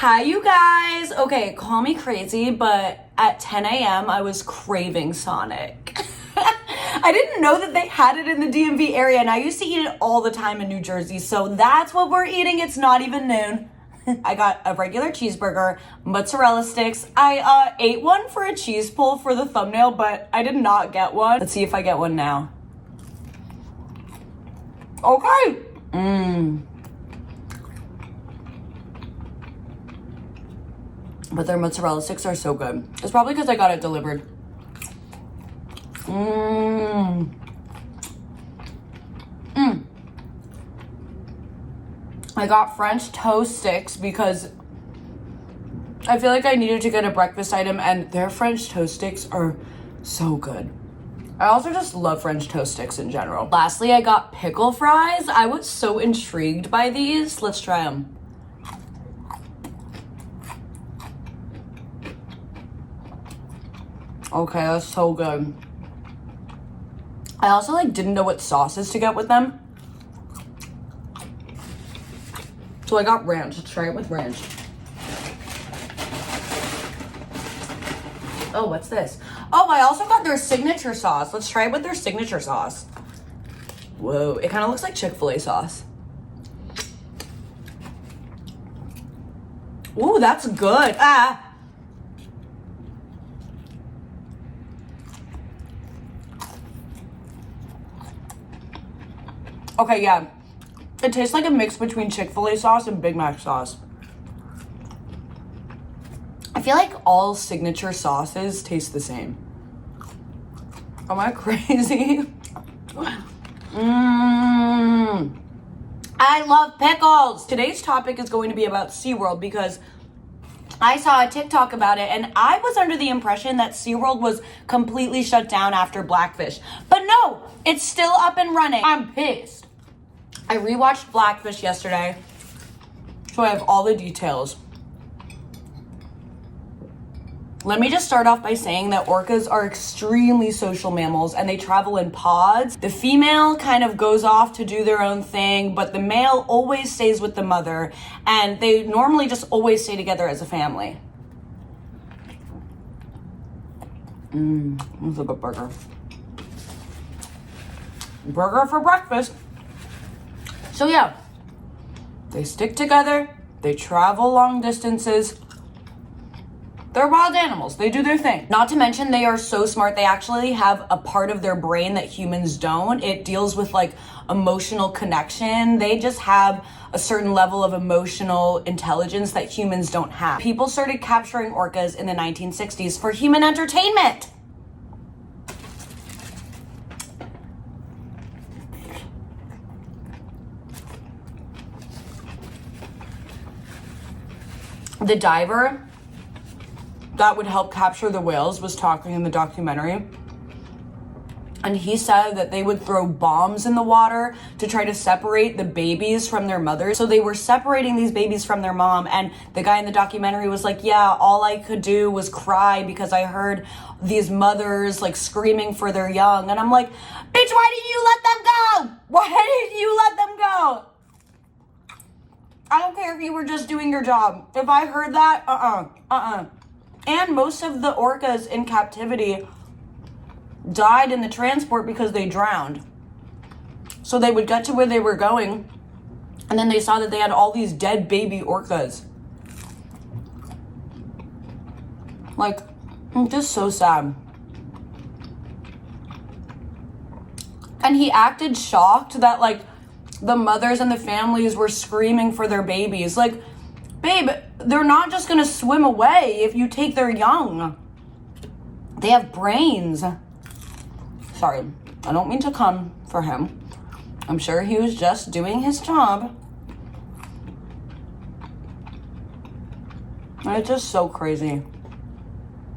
Hi, you guys. Okay, call me crazy, but at 10 a.m. I was craving Sonic. I didn't know that they had it in the DMV area, and I used to eat it all the time in New Jersey, so that's what we're eating. It's not even noon. I got a regular cheeseburger, mozzarella sticks. I ate one for a cheese pull for the thumbnail, but I did not get one. Let's see if I get one now. Okay. But their mozzarella sticks are so good. It's probably because I got it delivered. I got French toast sticks because I feel like I needed to get a breakfast item, and their French toast sticks are so good. I also just love French toast sticks in general. Lastly, I got pickle fries. I was so intrigued by these. Let's try them. Okay, that's so good. I also didn't know what sauces to get with them. So I got ranch. Let's try it with ranch. Oh, what's this? Oh, I also got their signature sauce. Let's try it with their signature sauce. Whoa, it kind of looks like Chick-fil-A sauce. Ooh, that's good. Okay, yeah. It tastes like a mix between Chick-fil-A sauce and Big Mac sauce. I feel like all signature sauces taste the same. Am I crazy? I love pickles. Today's topic is going to be about Seaworld because I saw a TikTok about it, and I was under the impression that Seaworld was completely shut down after Blackfish. But no, it's still up and running. I'm pissed. I rewatched Blackfish yesterday, so I have all the details. Let me just start off by saying that orcas are extremely social mammals, and they travel in pods. The female kind of goes off to do their own thing, but the male always stays with the mother, and they normally just always stay together as a family. That's a good burger. Burger for breakfast. So yeah, they stick together, they travel long distances. They're wild animals. They do their thing. Not to mention, they are so smart. They actually have a part of their brain that humans don't. It deals with emotional connection. They just have a certain level of emotional intelligence that humans don't have. People started capturing orcas in the 1960s for human entertainment. The diver that would help capture the whales was talking in the documentary, and he said that they would throw bombs in the water to try to separate the babies from their mothers. So they were separating these babies from their mom, and the guy in the documentary was like, yeah, all I could do was cry because I heard these mothers screaming for their young. And I'm like, bitch, why didn't you let them go? Why didn't you let them go? I don't care if you were just doing your job. If I heard that, And most of the orcas in captivity died in the transport because they drowned. So they would get to where they were going, and then they saw that they had all these dead baby orcas. Just so sad. And he acted shocked that the mothers and the families were screaming for their babies. Babe, they're not just gonna swim away if you take their young. They have brains. Sorry, I don't mean to come for him. I'm sure he was just doing his job. It's just so crazy.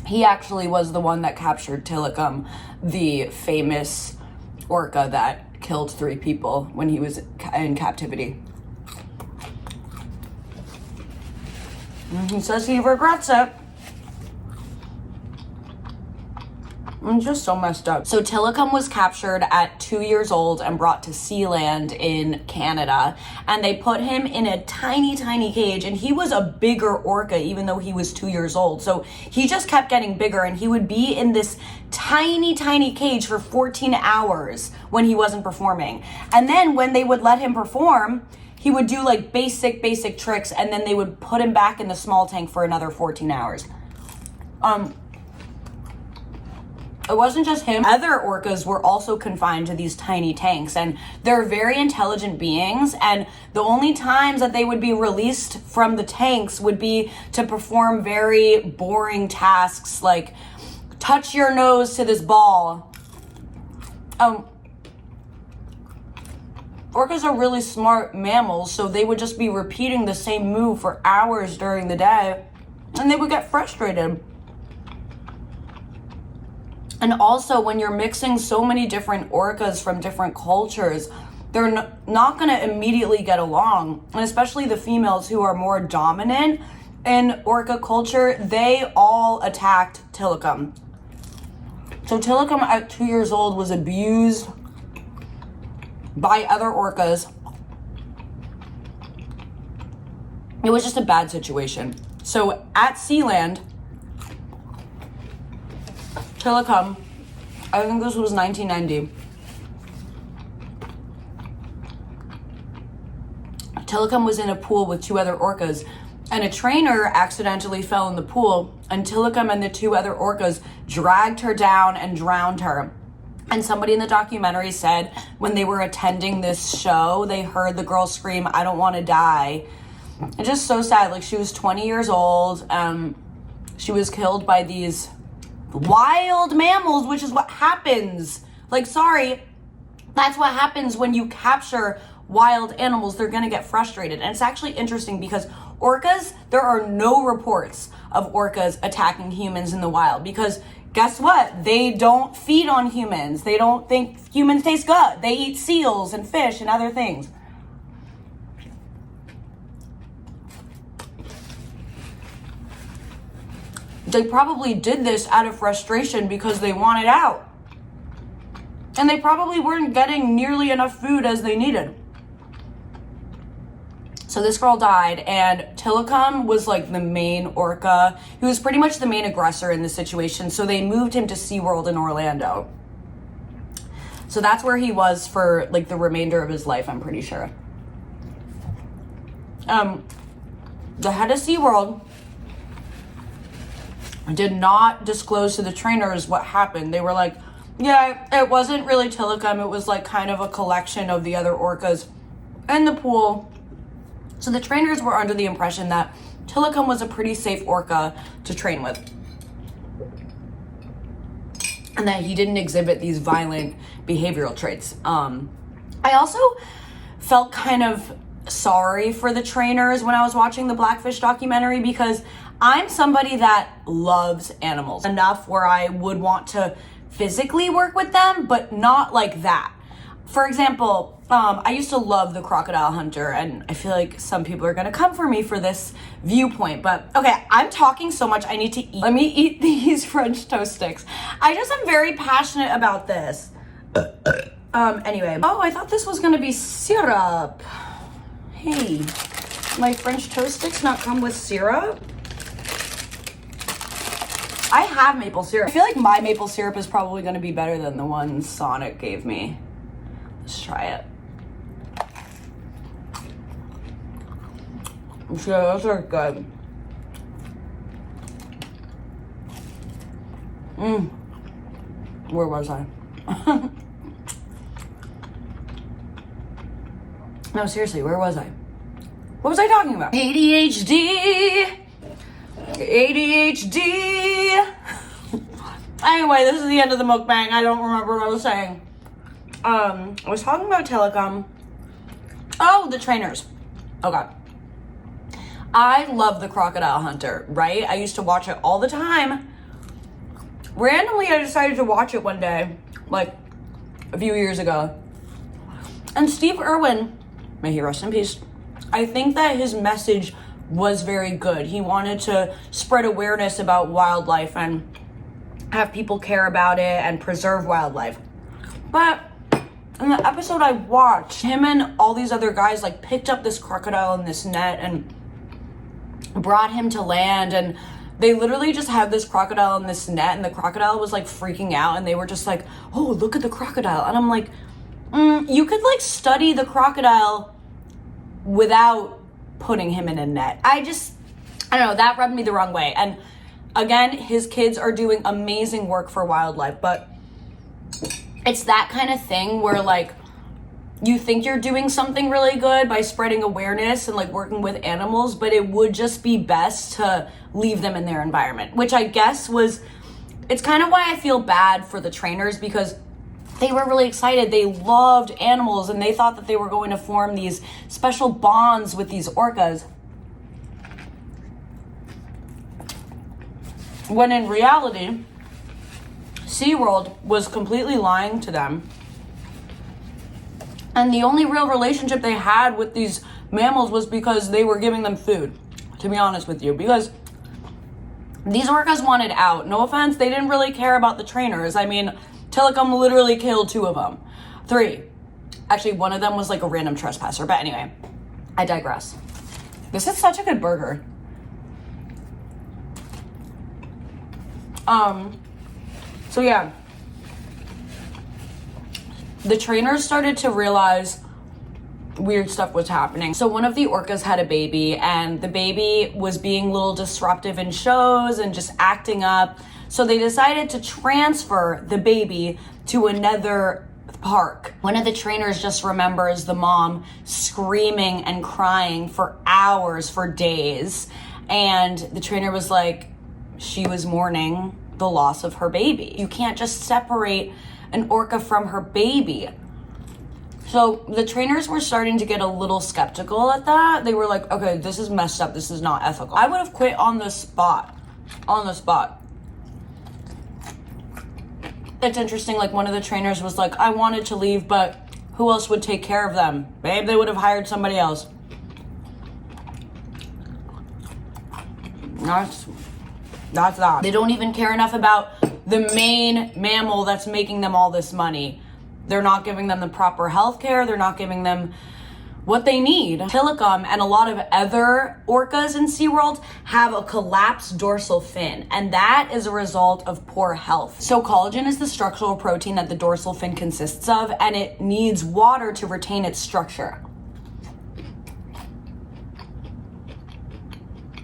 He actually was the one that captured Tilikum, the famous orca that killed 3 people when he was in captivity. He says he regrets it. It's just so messed up. So Tilikum was captured at 2 years old and brought to Sealand in Canada. And they put him in a tiny, tiny cage. And he was a bigger orca, even though he was 2 years old. So he just kept getting bigger. And he would be in this tiny, tiny cage for 14 hours when he wasn't performing. And then when they would let him perform, he would do like basic tricks. And then they would put him back in the small tank for another 14 hours. It wasn't just him. Other orcas were also confined to these tiny tanks, and they're very intelligent beings, and the only times that they would be released from the tanks would be to perform very boring tasks like touch your nose to this ball. Orcas are really smart mammals, so they would just be repeating the same move for hours during the day, and they would get frustrated. And also, when you're mixing so many different orcas from different cultures, they're not going to immediately get along. And especially the females who are more dominant in orca culture, they all attacked Tilikum. So Tilikum at 2 years old was abused by other orcas. It was just a bad situation. So at Sealand, Tilikum, I think this was 1990. Tilikum was in a pool with 2 other orcas, and a trainer accidentally fell in the pool, and Tilikum and the 2 other orcas dragged her down and drowned her. And somebody in the documentary said when they were attending this show, they heard the girl scream, "I don't want to die." It's just so sad. Like, she was 20 years old. She was killed by these wild mammals, which is what happens. Like, sorry, that's what happens when you capture wild animals. They're gonna get frustrated. And it's actually interesting because orcas, there are no reports of orcas attacking humans in the wild, because guess what? They don't feed on humans. They don't think humans taste good. They eat seals and fish and other things. They probably did this out of frustration because they wanted out. And they probably weren't getting nearly enough food as they needed. So this girl died, and Tilikum was like the main orca. He was pretty much the main aggressor in this situation. So they moved him to Seaworld in Orlando. So that's where he was for like the remainder of his life, I'm pretty sure. The head of Seaworld did not disclose to the trainers what happened. They were like, yeah, it wasn't really Tilikum. It was like kind of a collection of the other orcas in the pool. So the trainers were under the impression that Tilikum was a pretty safe orca to train with, and that he didn't exhibit these violent behavioral traits. I also felt kind of sorry for the trainers when I was watching the Blackfish documentary, because I'm somebody that loves animals enough where I would want to physically work with them, but not like that. For example, I used to love the crocodile hunter, and I feel like some people are gonna come for me for this viewpoint, but okay, I'm talking so much, I need to eat. Let me eat these French toast sticks. I just am very passionate about this. Anyway. Oh, I thought this was gonna be syrup. Hey, my French toast sticks not come with syrup? I have maple syrup. I feel like my maple syrup is probably gonna be better than the one Sonic gave me. Let's try it. Yeah, those are good. Where was I? No, seriously, where was I? What was I talking about? ADHD! Anyway, this is the end of the mukbang. I don't remember what I was saying. I was talking about Tilikum. Oh, the trainers. Oh god. I love the crocodile hunter, right? I used to watch it all the time. Randomly, I decided to watch it one day, like a few years ago. And Steve Irwin, may he rest in peace, I think that his message was very good. He wanted to spread awareness about wildlife, and have people care about it and preserve wildlife. But in the episode I watched, him and all these other guys like picked up this crocodile in this net and brought him to land, and they literally just had this crocodile in this net, and the crocodile was like freaking out, and they were just like, oh, look at the crocodile. And I'm like, you could like study the crocodile without putting him in a net. I don't know, that rubbed me the wrong way. And again, his kids are doing amazing work for wildlife, but it's that kind of thing where like you think you're doing something really good by spreading awareness and like working with animals, but it would just be best to leave them in their environment, which I guess it's kind of why I feel bad for the trainers, because they were really excited. They loved animals and they thought that they were going to form these special bonds with these orcas. When in reality, Seaworld was completely lying to them. And the only real relationship they had with these mammals was because they were giving them food, to be honest with you. Because these orcas wanted out. No offense, they didn't really care about the trainers. I mean, Telecom literally killed 2 of them. 3. Actually, one of them was like a random trespasser. But anyway, I digress. This is such a good burger. So yeah. The trainers started to realize weird stuff was happening. So one of the orcas had a baby, and the baby was being a little disruptive in shows and just acting up. So they decided to transfer the baby to another park. One of the trainers just remembers the mom screaming and crying for hours, for days. And the trainer was like, she was mourning the loss of her baby. You can't just separate an orca from her baby. So the trainers were starting to get a little skeptical at that. They were like, okay, this is messed up. This is not ethical. I would have quit on the spot. It's interesting, like one of the trainers was like, I wanted to leave, but who else would take care of them? Babe, they would have hired somebody else. That's that. They don't even care enough about the main mammal that's making them all this money. They're not giving them the proper health care. They're not giving them what they need. Telecom and a lot of other orcas in SeaWorld have a collapsed dorsal fin, and that is a result of poor health. So collagen is the structural protein that the dorsal fin consists of, and it needs water to retain its structure.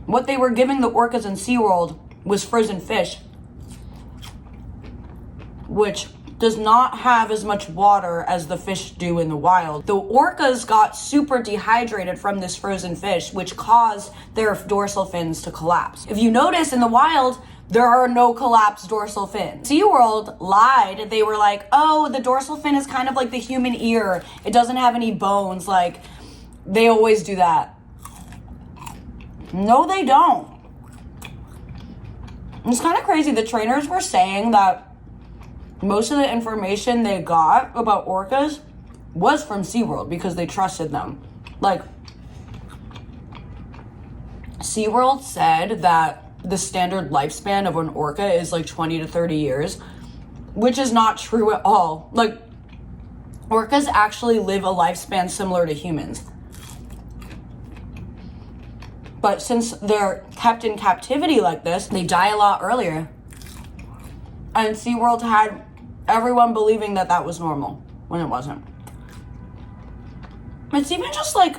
What they were giving the orcas in SeaWorld was frozen fish, which does not have as much water as the fish do in the wild. The orcas got super dehydrated from this frozen fish, which caused their dorsal fins to collapse. If you notice in the wild, there are no collapsed dorsal fins. SeaWorld lied. They were like, oh, the dorsal fin is kind of like the human ear. It doesn't have any bones. Like, they always do that. No, they don't. It's kind of crazy. The trainers were saying that most of the information they got about orcas was from SeaWorld because they trusted them. Like, SeaWorld said that the standard lifespan of an orca is like 20 to 30 years, which is not true at all. Like, orcas actually live a lifespan similar to humans. But since they're kept in captivity like this, they die a lot earlier. And SeaWorld had everyone believing that that was normal when it wasn't. It's even just like,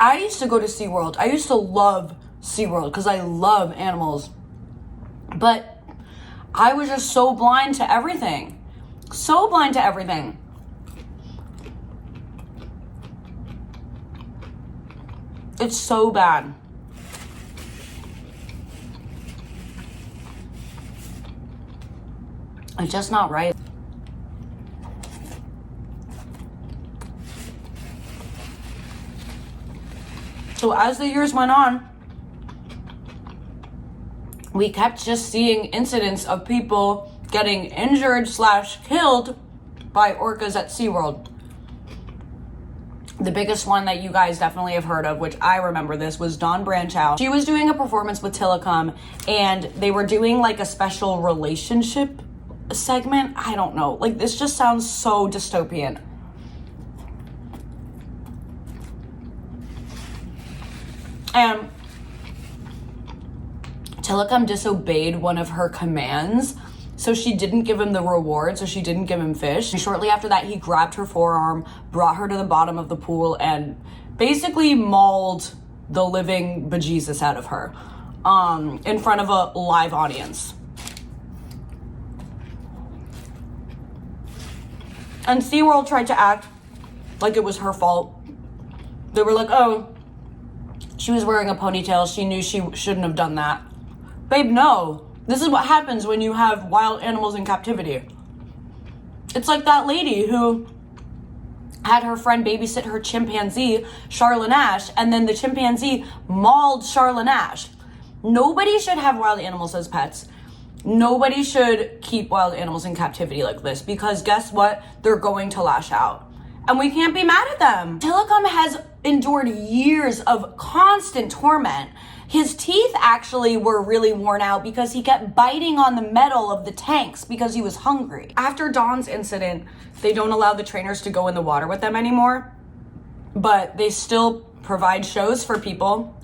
I used to go to SeaWorld. I used to love SeaWorld because I love animals. But I was just so blind to everything. So blind to everything. It's so bad. It's just not right. So as the years went on, we kept just seeing incidents of people getting injured / killed by orcas at SeaWorld. The biggest one that you guys definitely have heard of, which I remember this, was Dawn Branchow. She was doing a performance with Tilikum, and they were doing like a special relationship segment. I don't know. Like, this just sounds so dystopian. And Tilikum disobeyed one of her commands, so she didn't give him the reward, so she didn't give him fish. And shortly after that, he grabbed her forearm, brought her to the bottom of the pool, and basically mauled the living bejesus out of her in front of a live audience. And Seaworld tried to act like it was her fault. They were like, oh, she was wearing a ponytail. She knew she shouldn't have done that. Babe, no. This is what happens when you have wild animals in captivity. It's like that lady who had her friend babysit her chimpanzee, Charlotte Nash, and then the chimpanzee mauled Charlotte Nash. Nobody should have wild animals as pets. Nobody should keep wild animals in captivity like this, because guess what? They're going to lash out. And we can't be mad at them. Tilikum has endured years of constant torment. His teeth actually were really worn out because he kept biting on the metal of the tanks because he was hungry. After Dawn's incident, they don't allow the trainers to go in the water with them anymore, but they still provide shows for people.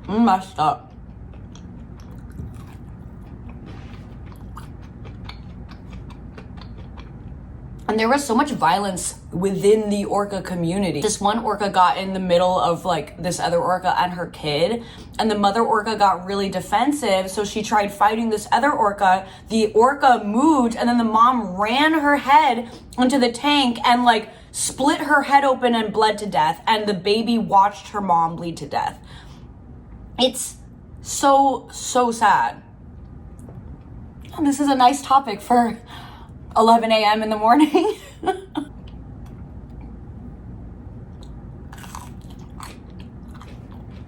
Messed up. And there was so much violence within the orca community. This one orca got in the middle of like this other orca and her kid, and the mother orca got really defensive, so she tried fighting this other orca. The orca moved, and then the mom ran her head into the tank and like split her head open and bled to death, and the baby watched her mom bleed to death. It's so sad. And this is a nice topic for 11 a.m. in the morning.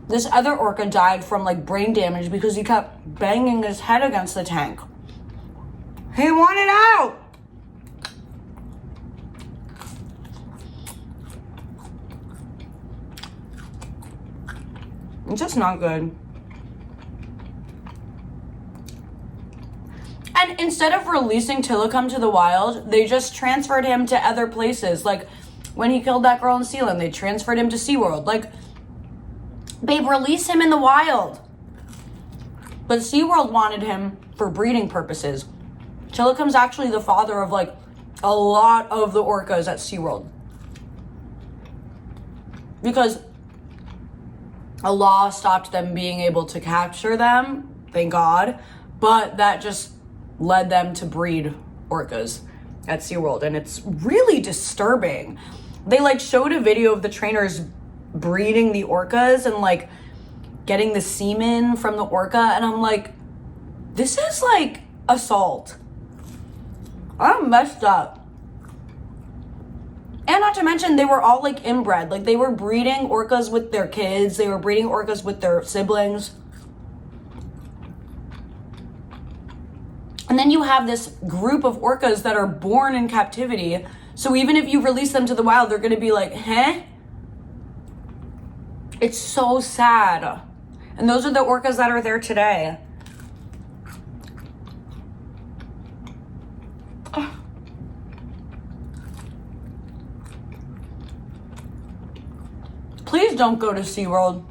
This other orca died from like brain damage because he kept banging his head against the tank. He wanted out. It's just not good. And instead of releasing Tilikum to the wild, they just transferred him to other places. Like, when he killed that girl in Sealand, they transferred him to Seaworld. Like, babe, release him in the wild. But Seaworld wanted him for breeding purposes. Tilikum's actually the father of, like, a lot of the orcas at Seaworld. Because a law stopped them being able to capture them, thank God. But that just led them to breed orcas at Seaworld, and it's really disturbing. They like showed a video of the trainers breeding the orcas and like getting the semen from the orca, and I'm like, this is like assault. I'm messed up. And not to mention, they were all like inbred. Like, they were breeding orcas with their kids, they were breeding orcas with their siblings. And then you have this group of orcas that are born in captivity. So even if you release them to the wild, they're going to be like, huh? It's so sad. And those are the orcas that are there today. Please don't go to SeaWorld.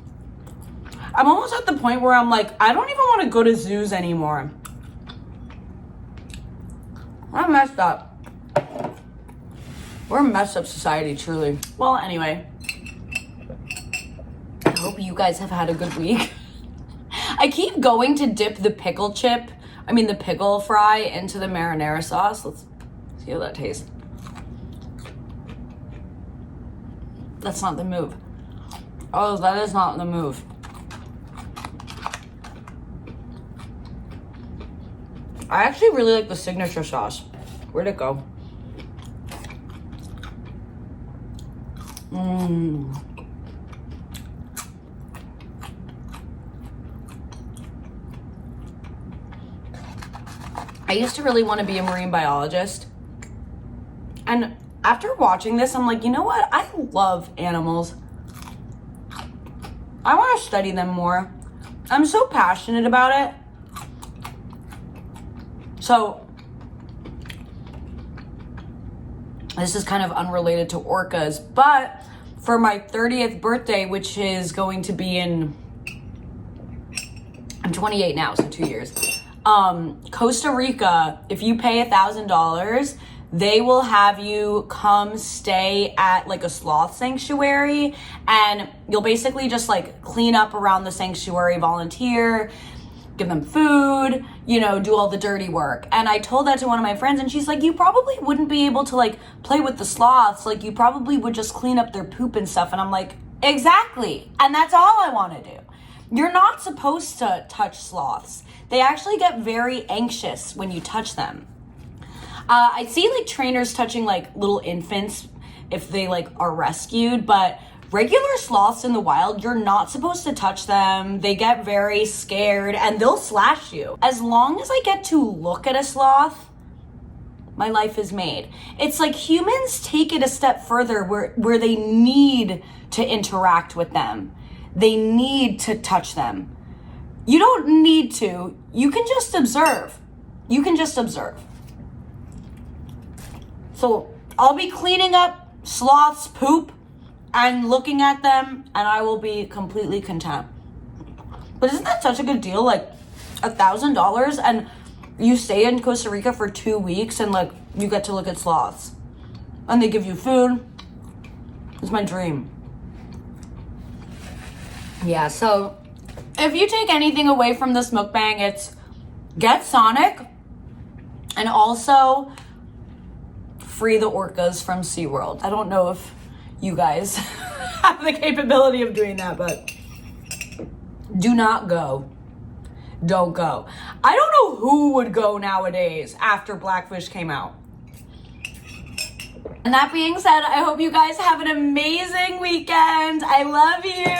I'm almost at the point where I'm like, I don't even want to go to zoos anymore. I'm messed up. We're a messed up society, truly. Well, anyway. I hope you guys have had a good week. I keep going to dip the pickle fry into the marinara sauce. Let's see how that tastes. That's not the move. Oh, that is not the move. I actually really like the signature sauce. Where'd it go? I used to really want to be a marine biologist, And after watching this, I'm like, you know what? I love animals. I want to study them more. I'm so passionate about it. So, this is kind of unrelated to orcas, but for my 30th birthday, which is going to be I'm 28 now, so 2 years. Costa Rica, if you pay $1,000, they will have you come stay at like a sloth sanctuary, and you'll basically just like clean up around the sanctuary, volunteer, give them food, you know, do all the dirty work. And I told that to one of my friends, and she's like, you probably wouldn't be able to like play with the sloths. Like, you probably would just clean up their poop and stuff. And I'm like, exactly. And that's all I want to do. You're not supposed to touch sloths. They actually get very anxious when you touch them. I see like trainers touching like little infants if they like are rescued, but regular sloths in the wild, you're not supposed to touch them. They get very scared and they'll slash you. As long as I get to look at a sloth, my life is made. It's like humans take it a step further where they need to interact with them. They need to touch them. You don't need to. You can just observe. You can just observe. So I'll be cleaning up sloths' poop and looking at them, and I will be completely content. But isn't that such a good deal? Like $1,000, and you stay in Costa Rica for 2 weeks, and like you get to look at sloths, and they give you food. It's my dream. Yeah, so if you take anything away from this mukbang, it's get Sonic, and also free the orcas from Seaworld. I don't know if you guys have the capability of doing that, but do not go. Don't go. I don't know who would go nowadays after Blackfish came out. And that being said, I hope you guys have an amazing weekend. I love you.